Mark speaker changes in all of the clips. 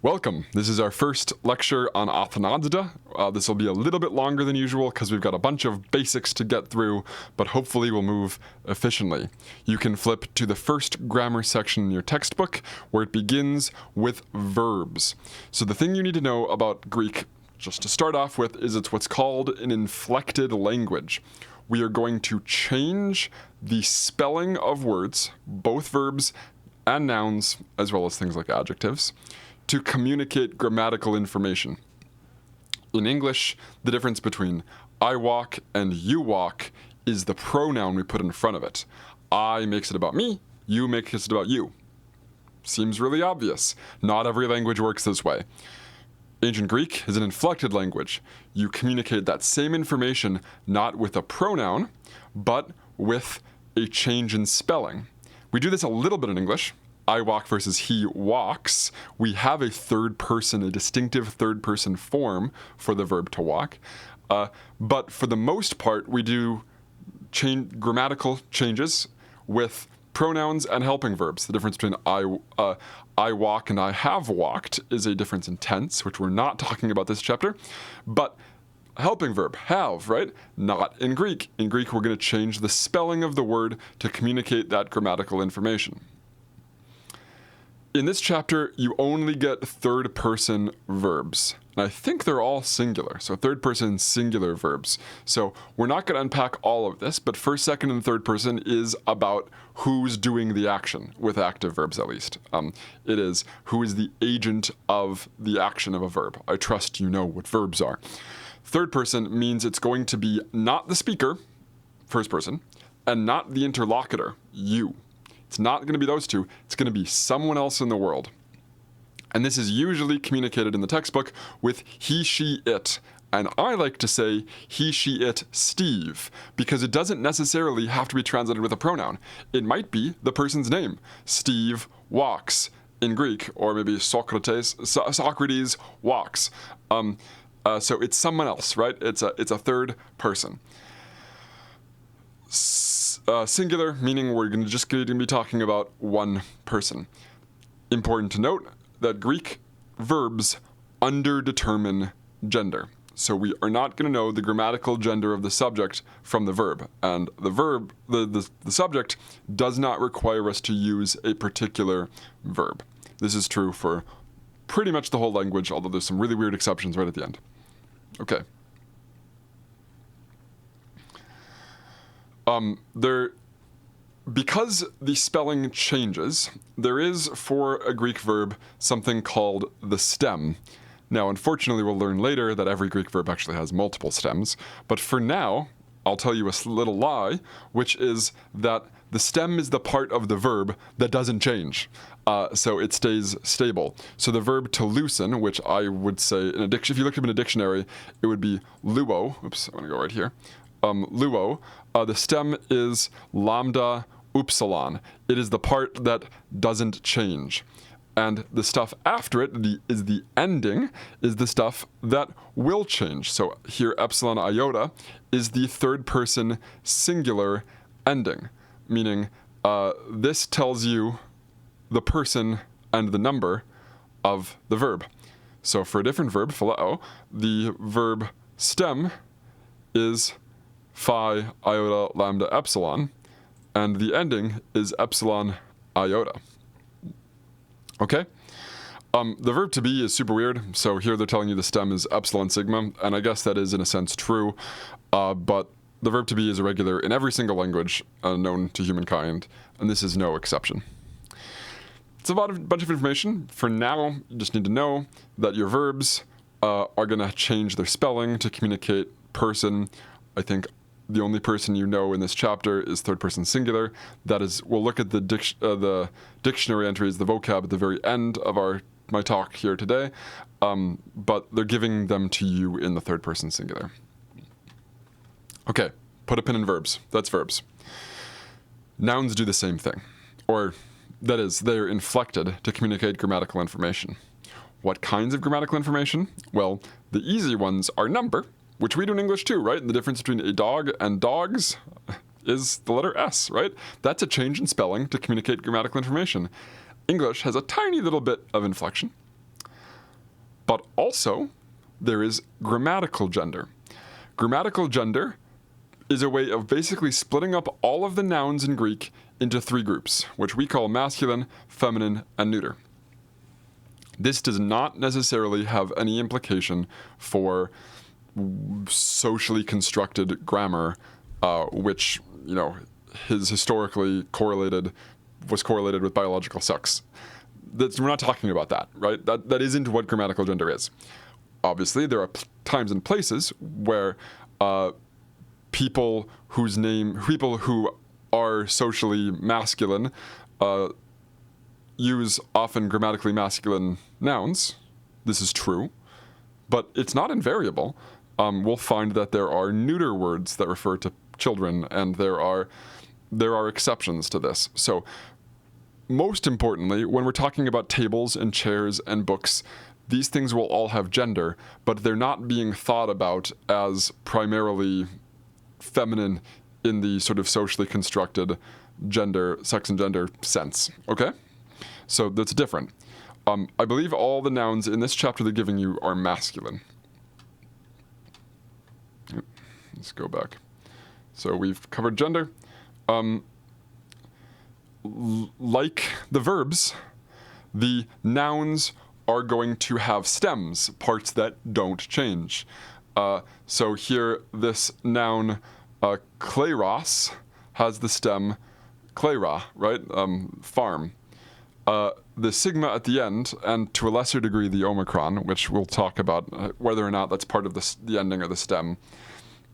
Speaker 1: Welcome. This is our first lecture on Athenaze. This will be a little bit longer than usual because we've got a bunch of basics to get through, but hopefully we'll move efficiently. You can flip to the first grammar section in your textbook where it begins with verbs. So the thing you need to know about Greek, just to start off with, is it's what's called an inflected language. We are going to change the spelling of words, both verbs and nouns, as well as things like adjectives, to communicate grammatical information. In English, the difference between I walk and you walk is the pronoun we put in front of it. I makes it about me, you makes it about you. Seems really obvious. Not every language works this way. Ancient Greek is an inflected language. You communicate that same information not with a pronoun, but with a change in spelling. We do this a little bit in English. I walk versus he walks. We have a third person, a distinctive third person form for the verb to walk. But for the most part, we do grammatical changes with pronouns and helping verbs. The difference between I walk and I have walked is a difference in tense, which we're not talking about this chapter. But helping verb, have, right? Not in Greek. In Greek, we're going to change the spelling of the word to communicate that grammatical information. In this chapter, you only get third-person verbs. And I think they're all singular, so third-person singular verbs. So we're not going to unpack all of this, but first, second, and third person is about who's doing the action, with active verbs at least. It is who is the agent of the action of a verb. I trust you know what verbs are. Third person means it's going to be not the speaker, first person, and not the interlocutor, you. It's not going to be those two. It's going to be someone else in the world. And this is usually communicated in the textbook with he, she, it. And I like to say he, she, it, Steve, because it doesn't necessarily have to be translated with a pronoun. It might be the person's name. Steve walks in Greek, or maybe Socrates walks. So it's someone else, right? It's a third person. Singular, meaning we're just going to be talking about one person. Important to note that Greek verbs underdetermine gender. So we are not going to know the grammatical gender of the subject from the verb. And the verb, the subject, does not require us to use a particular verb. This is true for pretty much the whole language, although there's some really weird exceptions right at the end. Okay. Because the spelling changes, there is, for a Greek verb, something called the stem. Now, unfortunately, we'll learn later that every Greek verb actually has multiple stems, but for now, I'll tell you a little lie, which is that the stem is the part of the verb that doesn't change, so it stays stable. So the verb to loosen, which I would say, if you look up in a dictionary, it would be luo. Oops, I'm going to go right here. Luo, the stem is lambda upsilon. It is the part that doesn't change. And the stuff after it, the ending, is the stuff that will change. So here, epsilon iota is the third person singular ending, meaning this tells you the person and the number of the verb. So for a different verb, phileo, the verb stem is phi iota lambda epsilon, and the ending is epsilon iota. Okay? The verb to be is super weird, so here they're telling you the stem is epsilon sigma, and I guess that is in a sense true, but the verb to be is irregular in every single language known to humankind, and this is no exception. It's a bunch of information. For now, you just need to know that your verbs are going to change their spelling to communicate person. I think the only person you know in this chapter is third person singular. That is, we'll look at the dictionary entries, the vocab at the very end of my talk here today, but they're giving them to you in the third person singular. Okay, put a pin in verbs. That's verbs. Nouns do the same thing, or that is, they're inflected to communicate grammatical information. What kinds of grammatical information? Well, the easy ones are number, which we do in English too, right? And the difference between a dog and dogs is the letter S, right? That's a change in spelling to communicate grammatical information. English has a tiny little bit of inflection. But also, there is grammatical gender. Grammatical gender is a way of basically splitting up all of the nouns in Greek into 3 groups, which we call masculine, feminine, and neuter. This does not necessarily have any implication for socially constructed grammar, which, is historically was correlated with biological sex. We're not talking about that, right? That isn't what grammatical gender is. Obviously, there are times and places where people who are socially masculine use often grammatically masculine nouns. This is true, but it's not invariable. We'll find that there are neuter words that refer to children, and there are exceptions to this. So, most importantly, when we're talking about tables and chairs and books, these things will all have gender, but they're not being thought about as primarily feminine in the sort of socially constructed sex and gender sense, okay? So that's different. I believe all the nouns in this chapter they're giving you are masculine. Let's go back. So we've covered gender. Like the verbs, the nouns are going to have stems, parts that don't change. So here, this noun, kleros, has the stem klera, right? Farm. The sigma at the end, and to a lesser degree the omicron, which we'll talk about whether or not that's part of the ending or the stem.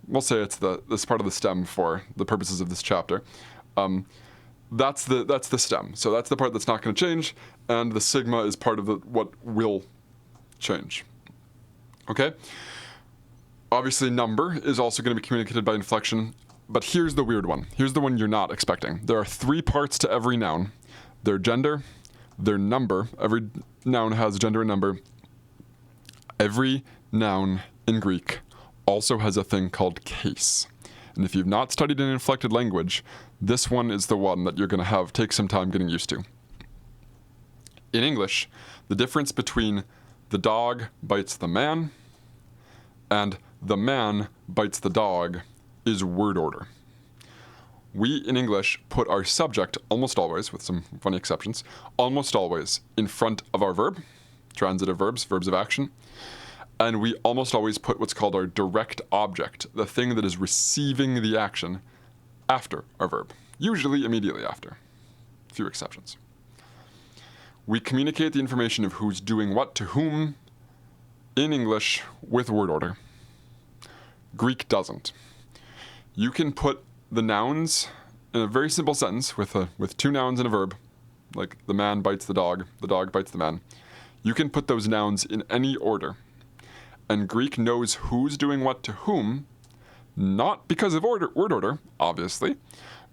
Speaker 1: We'll say it's this part of the stem for the purposes of this chapter. That's the stem. So that's the part that's not going to change, and the sigma is part of what will change. Okay? Obviously, number is also going to be communicated by inflection, but here's the weird one. Here's the one you're not expecting. There are 3 parts to every noun. Their gender, their number. Every noun has gender and number. Every noun in Greek also has a thing called case. And if you've not studied an inflected language, this one is the one that you're going to take some time getting used to. In English, the difference between the dog bites the man and the man bites the dog is word order. We, in English, put our subject, almost always, with some funny exceptions, almost always in front of our verb, transitive verbs, verbs of action, and we almost always put what's called our direct object, the thing that is receiving the action, after our verb, usually immediately after. Few exceptions. We communicate the information of who's doing what to whom in English with word order. Greek doesn't. You can put the nouns in a very simple sentence with 2 nouns and a verb, like the man bites the dog bites the man. You can put those nouns in any order. And Greek knows who's doing what to whom, not because of word order, obviously,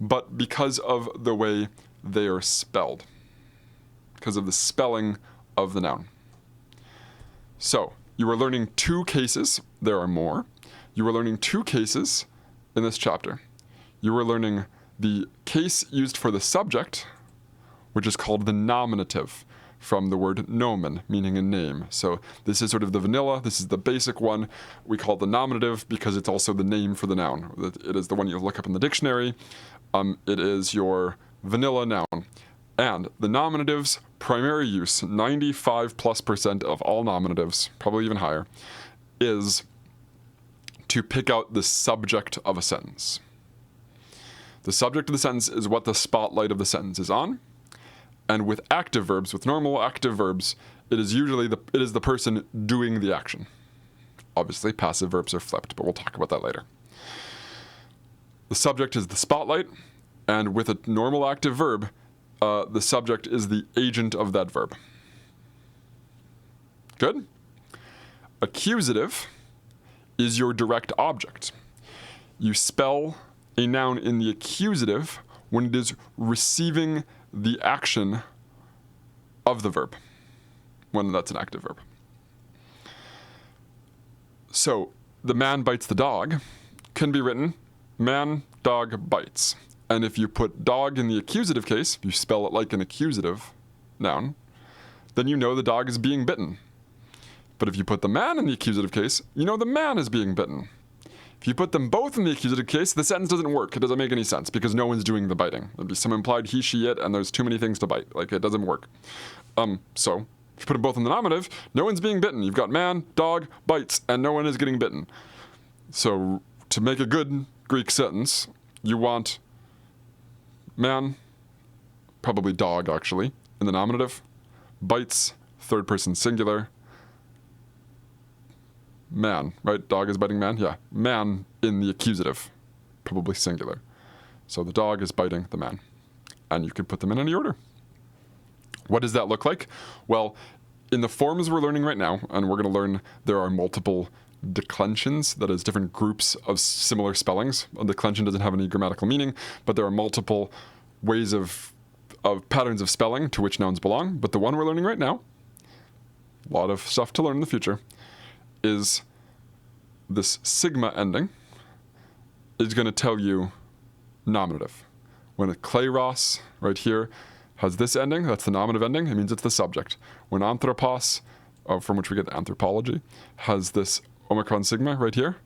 Speaker 1: but because of the way they are spelled, because of the spelling of the noun. So, you are learning 2 cases. There are more. You are learning 2 cases in this chapter. You are learning the case used for the subject, which is called the nominative, from the word nomen, meaning a name. So this is sort of the vanilla. This is the basic one. We call it the nominative because it's also the name for the noun. It is the one you look up in the dictionary. It is your vanilla noun. And the nominative's primary use, 95+% of all nominatives, probably even higher, is to pick out the subject of a sentence. The subject of the sentence is what the spotlight of the sentence is on. And with active verbs, with normal active verbs, it is usually the person doing the action. Obviously, passive verbs are flipped, but we'll talk about that later. The subject is the spotlight, and with a normal active verb, the subject is the agent of that verb. Good? Accusative is your direct object. You spell a noun in the accusative when it is receiving the action of the verb, when that's an active verb. So, the man bites the dog can be written, man, dog, bites. And if you put dog in the accusative case, if you spell it like an accusative noun, then you know the dog is being bitten. But if you put the man in the accusative case, you know the man is being bitten. If you put them both in the accusative case, the sentence doesn't work. It doesn't make any sense because no one's doing the biting. There'd be some implied he, she, it, and there's too many things to bite. Like, it doesn't work. So if you put them both in the nominative, no one's being bitten. You've got man, dog, bites, and no one is getting bitten. So to make a good Greek sentence, you want man, probably dog actually, in the nominative, bites, third person singular, man, right? Dog is biting man? Yeah. Man in the accusative, probably singular. So the dog is biting the man. And you can put them in any order. What does that look like? Well, in the forms we're learning right now, and we're going to learn there are multiple declensions, that is different groups of similar spellings. A declension doesn't have any grammatical meaning, but there are multiple ways of patterns of spelling to which nouns belong. But the one we're learning right now, a lot of stuff to learn in the future, is this sigma ending is going to tell you nominative. When a kleros, right here, has this ending, that's the nominative ending, it means it's the subject. When anthropos, from which we get anthropology, has this omicron sigma right here,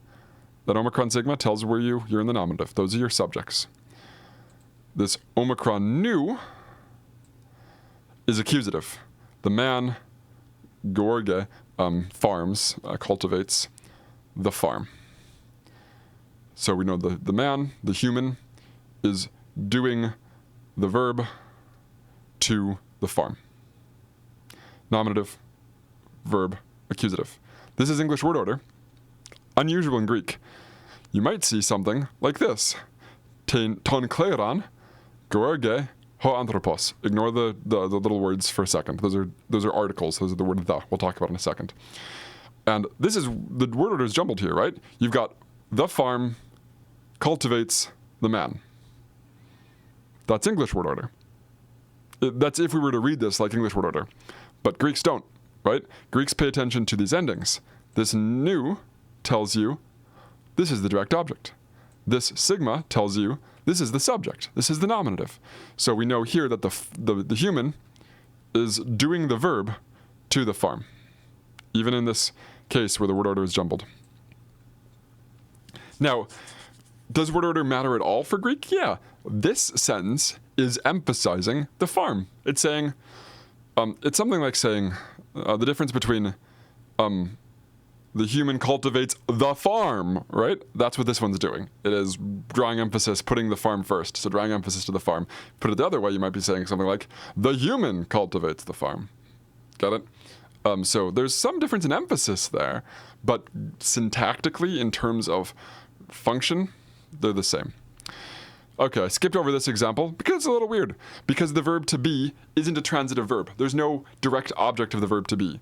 Speaker 1: that omicron sigma tells where you're in the nominative. Those are your subjects. This omicron nu is accusative. The man, gorge, farms, cultivates the farm. So we know the man, the human, is doing the verb to the farm. Nominative, verb, accusative. This is English word order. Unusual in Greek. You might see something like this. Ton kleron, gorge, ho anthropos. Ignore the little words for a second. Those are articles. Those are the word the. We'll talk about in a second. And this is, the word order is jumbled here, right? You've got the farm cultivates the man. That's English word order. That's if we were to read this like English word order. But Greeks don't, right? Greeks pay attention to these endings. This nu tells you this is the direct object. This sigma tells you this is the subject. This is the nominative. So we know here that the human is doing the verb to the farm, even in this case where the word order is jumbled. Now, does word order matter at all for Greek? Yeah. This sentence is emphasizing the farm. It's saying, it's something like saying the difference between the human cultivates the farm, right? That's what this one's doing. It is drawing emphasis, putting the farm first. So drawing emphasis to the farm. Put it the other way, you might be saying something like, the human cultivates the farm. Got it? So there's some difference in emphasis there, but syntactically, in terms of function, they're the same. Okay, I skipped over this example because it's a little weird. Because the verb to be isn't a transitive verb. There's no direct object of the verb to be.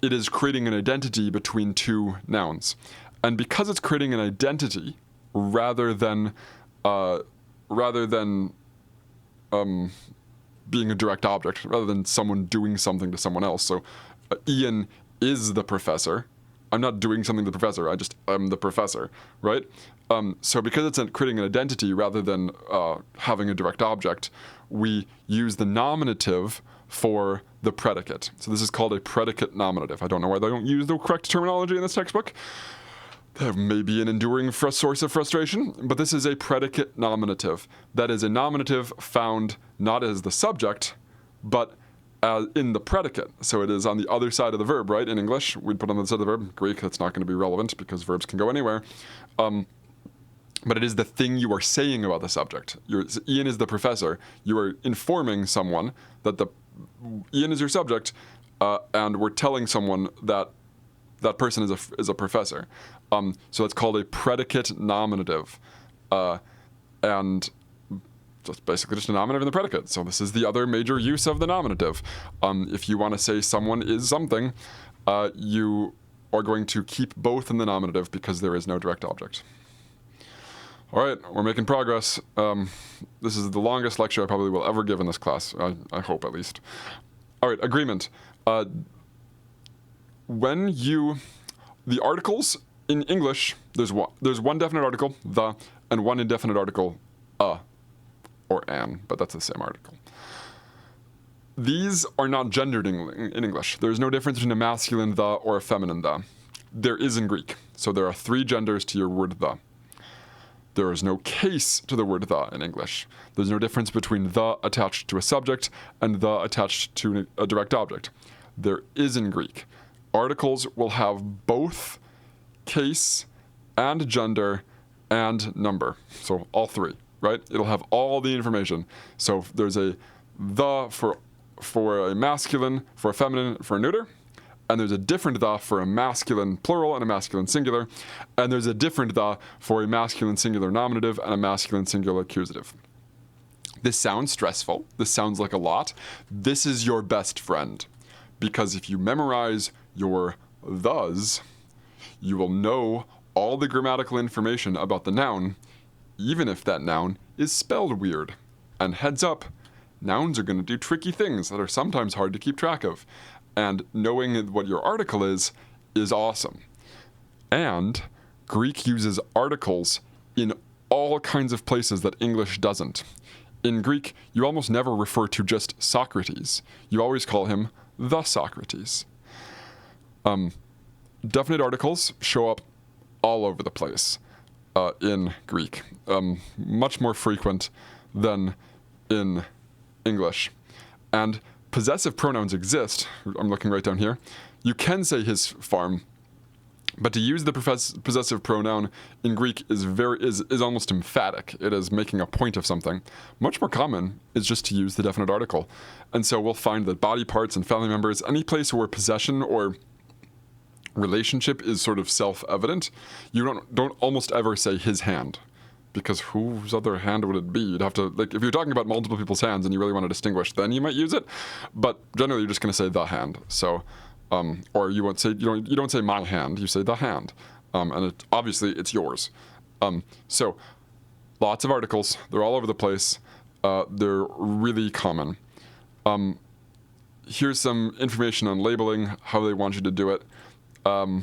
Speaker 1: It is creating an identity between two nouns. And because it's creating an identity rather than being a direct object, rather than someone doing something to someone else. So Ian is the professor. I'm not doing something to the professor. I'm the professor, right? So because it's creating an identity rather than having a direct object, we use the nominative for the predicate. So this is called a predicate nominative. I don't know why they don't use the correct terminology in this textbook. That may be an enduring source of frustration, but this is a predicate nominative. That is a nominative found not as the subject, but in the predicate. So it is on the other side of the verb, right? In English, we'd put on the other side of the verb. Greek, that's not going to be relevant because verbs can go anywhere. But it is the thing you are saying about the subject. Ian is the professor. You are informing someone that Ian is your subject, and we're telling someone that that person is a professor. So it's called a predicate nominative. And just basically just a nominative in the predicate. So this is the other major use of the nominative. If you want to say someone is something, you are going to keep both in the nominative because there is no direct object. All right, we're making progress. This is the longest lecture I probably will ever give in this class. I hope, at least. All right, agreement. The articles in English, there's one definite article, the, and one indefinite article, a, or an, but that's the same article. These are not gendered in English. There's no difference between a masculine the or a feminine the. There is in Greek. So there are 3 genders to your word the. There is no case to the word the in English. There's no difference between the attached to a subject and the attached to a direct object. There is in Greek. Articles will have both case and gender and number. So all 3, right? It'll have all the information. So there's a the for a masculine, for a feminine, for a neuter. And there's a different the for a masculine plural and a masculine singular. And there's a different the for a masculine singular nominative and a masculine singular accusative. This sounds stressful. This sounds like a lot. This is your best friend. Because if you memorize your thes, you will know all the grammatical information about the noun, even if that noun is spelled weird. And heads up, nouns are going to do tricky things that are sometimes hard to keep track of. And knowing what your article is awesome. And Greek uses articles in all kinds of places that English doesn't. In Greek, you almost never refer to just Socrates. You always call him the Socrates. Definite articles show up all over the place in Greek. Much more frequent than in English. And possessive pronouns exist. I'm looking right down here. You can say his farm, but to use the possessive pronoun in Greek is almost emphatic. It is making a point of something. Much more common is just to use the definite article. And so we'll find that body parts and family members, any place where possession or relationship is sort of self-evident, you don't almost ever say his hand. Because whose other hand would it be? You'd have to, like, if you're talking about multiple people's hands and you really want to distinguish, then you might use it. But generally, you're just going to say the hand. So, or you won't say, you don't say my hand, you say the hand. And obviously, it's yours. So, lots of articles. They're all over the place. They're really common. Here's some information on labeling, how they want you to do it. We're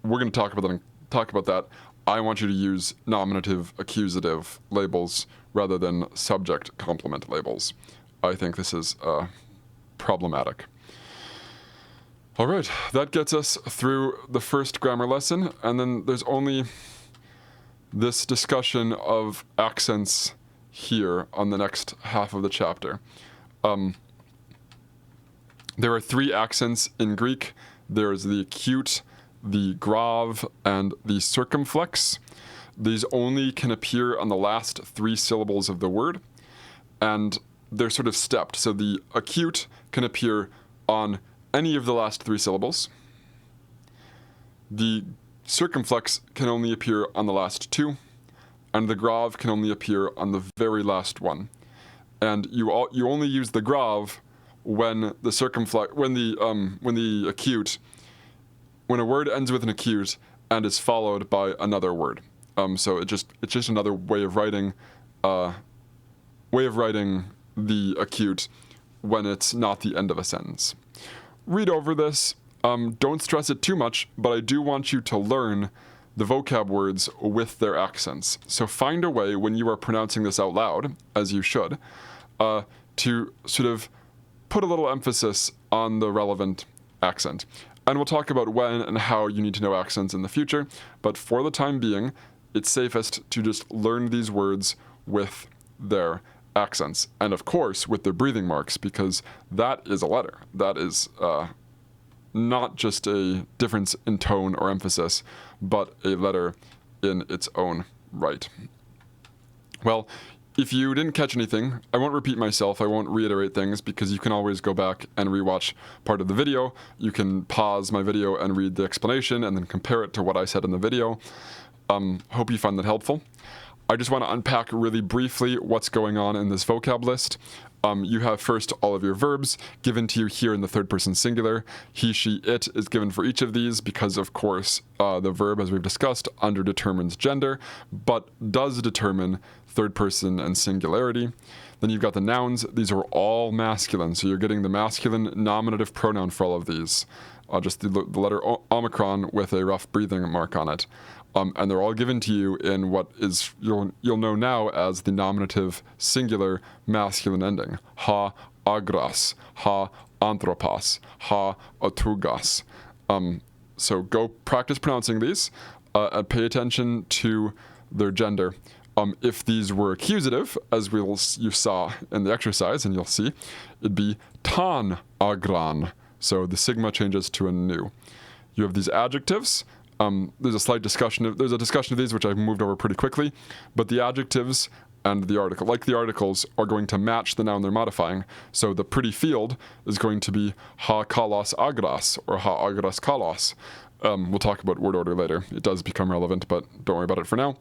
Speaker 1: going to talk about that. I want you to use nominative, accusative labels rather than subject complement labels. I think this is problematic. All right, that gets us through the first grammar lesson, and then there's only this discussion of accents here on the next half of the chapter. There are 3 accents in Greek. There's the acute, the grave, and the circumflex. These only can appear on the last 3 syllables of the word, and they're sort of stepped. So the acute can appear on any of the last 3 syllables. The circumflex can only appear on the last 2, and the grave can only appear on the very last one. And you only use the grave when the acute, when a word ends with an acute and is followed by another word. So it's just another way of writing the acute when it's not the end of a sentence. Read over this. Don't stress it too much, but I do want you to learn the vocab words with their accents. So find a way when you are pronouncing this out loud, as you should, to sort of put a little emphasis on the relevant accent. And we'll talk about when and how you need to know accents in the future, but for the time being, it's safest to just learn these words with their accents. And of course, with their breathing marks, because that is a letter. That is not just a difference in tone or emphasis, but a letter in its own right. Well, if you didn't catch anything, I won't repeat myself, I won't reiterate things, because you can always go back and rewatch part of the video. You can pause my video and read the explanation and then compare it to what I said in the video. Hope you find that helpful. I just want to unpack really briefly what's going on in this vocab list. You have first all of your verbs given to you here in the third person singular. He, she, it is given for each of these because, of course, the verb, as we've discussed, underdetermines gender, but does determine third person and singularity. Then you've got the nouns. These are all masculine, so you're getting the masculine nominative pronoun for all of these. Just the letter omicron with a rough breathing mark on it. And they're all given to you in what is you'll know now as the nominative singular masculine ending. Ha, agras, ha anthropos, ha otugas. So go practice pronouncing these and pay attention to their gender. If these were accusative, as you saw in the exercise, and you'll see, it'd be tan agran. So the sigma changes to a nu. You have these adjectives. There's a discussion of these, which I've moved over pretty quickly, but the adjectives and the article, like the articles, are going to match the noun they're modifying. So the pretty field is going to be ha kalos agras, or ha agras kalos. We'll talk about word order later. It does become relevant, but don't worry about it for now.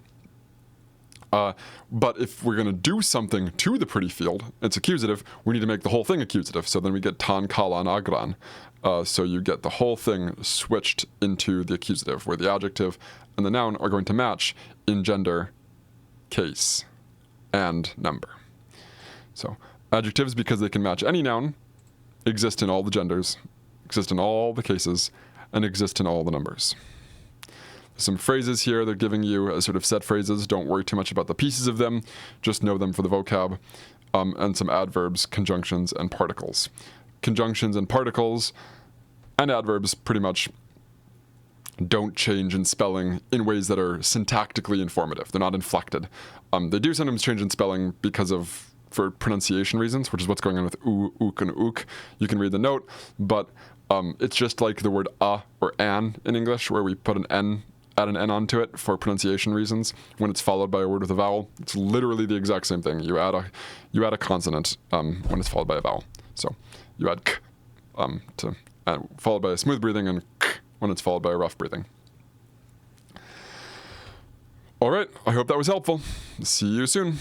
Speaker 1: But if we're going to do something to the pretty field, it's accusative, we need to make the whole thing accusative. So then we get tan kalan agran. So you get the whole thing switched into the accusative, where the adjective and the noun are going to match in gender, case, and number. So adjectives, because they can match any noun, exist in all the genders, exist in all the cases, and exist in all the numbers. Some phrases here they're giving you as sort of set phrases. Don't worry too much about the pieces of them. Just know them for the vocab. And some adverbs, conjunctions, and particles. Conjunctions and particles and adverbs pretty much don't change in spelling in ways that are syntactically informative. They're not inflected. They do sometimes change in spelling for pronunciation reasons, which is what's going on with oo, ook, and ook. You can read the note, but it's just like the word a or an in English, where we put add an N onto it for pronunciation reasons when it's followed by a word with a vowel. It's literally the exact same thing. You add a consonant when it's followed by a vowel. So you add k followed by a smooth breathing, and k when it's followed by a rough breathing. All right, I hope that was helpful. See you soon.